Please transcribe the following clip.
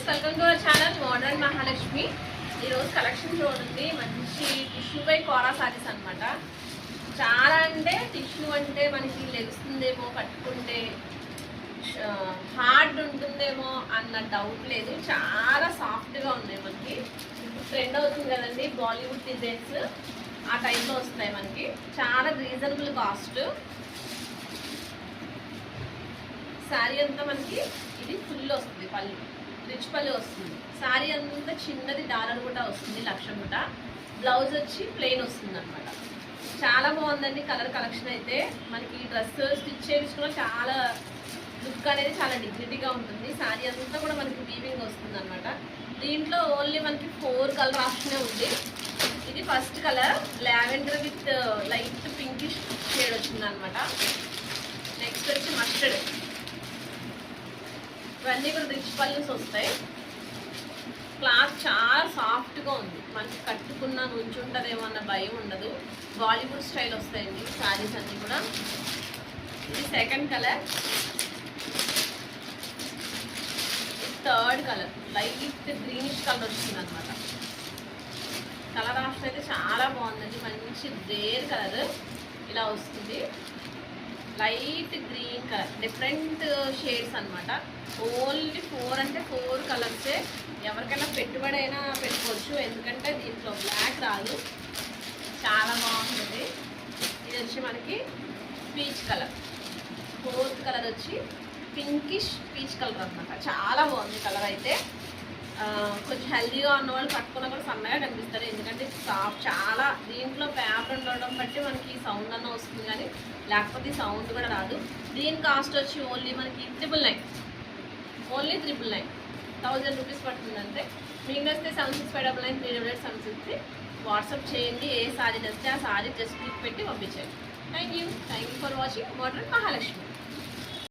Guys, welcome to our channel modern Mahalakshmi. ఈరోజు collection చూడండి, మంచి టిష్యూ బై కోరా సారీస్ అనమాట. చాలా అంటే టిష్యూ అంటే మనకి లెగుస్తుందేమో, కట్టుకుంటే హార్డ్ ఉంటుందేమో అన్న డౌట్ లేదు. చాలా సాఫ్ట్గా ఉన్నాయి. మనకి ఇప్పుడు ట్రెండ్ అవుతుంది కదండి బాలీవుడ్ డిజైన్స్, ఆ టైంలో వస్తాయి మనకి. చాలా రీజనబుల్ కాస్ట్. శారీ అంతా మనకి ఇది ఫుల్ వస్తుంది, పళ్ళు రిచ్ పళ్ళు వస్తుంది. శారీ అంతా చిన్నది డాలర్ కూడా వస్తుంది, లక్ష కూడా. బ్లౌజ్ వచ్చి ప్లెయిన్ వస్తుంది అనమాట. చాలా బాగుందండి కలర్ కలెక్షన్ అయితే. మనకి డ్రెస్ స్టిచ్ చేయించుకున్న చాలా లుక్ అనేది చాలా డిగ్నిటీగా ఉంటుంది. శారీ అంతా కూడా మనకి వీవింగ్ వస్తుంది అనమాట. దీంట్లో ఓన్లీ మనకి 4 కలర్ ఆప్షనే ఉంది. ఇది first colour lavender with light pinkish shade వచ్చింది అనమాట. నెక్స్ట్ వచ్చి మస్టర్డ్. ఇవన్నీ కూడా రిచ్ పల్లెస్ వస్తాయి. క్లాత్ చాలా సాఫ్ట్గా ఉంది. మనకి కట్టుకున్న నుంచుంటుందేమో అన్న భయం ఉండదు. బాలీవుడ్ స్టైల్ వస్తాయండి శారీస్ అన్నీ కూడా. ఇది second colour. Third colour light greenish colour వచ్చింది అనమాట. కలర్ ఆప్షన్ అయితే చాలా బాగుందండి. మంచి రేర్ కలర్ ఇలా వస్తుంది. Light green colour, different shades అనమాట. ఓన్లీ 4 అంటే 4 కలర్సే. ఎవరికైనా పెట్టుబడి అయినా పెట్టుకోవచ్చు, ఎందుకంటే దీంట్లో బ్లాక్ రాదు. చాలా బాగుంటుంది. ఇది వచ్చి మనకి పీచ్ కలర్. 4th కలర్ వచ్చి పింకిష్ పీచ్ కలర్ అనమాట. చాలా బాగుంది కలర్ అయితే. కొంచెం హెల్దీగా ఉన్న వాళ్ళు పట్టుకున్నా కూడా సన్నగా కనిపిస్తారు, ఎందుకంటే సాఫ్ట్ చాలా. దీంట్లో పేపర్ ఉండడం బట్టి మనకి సౌండ్ అన్న వస్తుంది, కానీ లేకపోతే సౌండ్ కూడా రాదు. దీని కాస్ట్ వచ్చి ఓన్లీ మనకి 999, ఓన్లీ 999, 1000 రూపీస్ పడుతుందంటే. మీకు వస్తే 76599377 వాట్సాప్ చేయండి. ఏ సారీ వస్తే ఆ సారీ జస్ట్ క్లిక్ పెట్టి పంపించండి. Thank you for watching modern Mahalakshmi.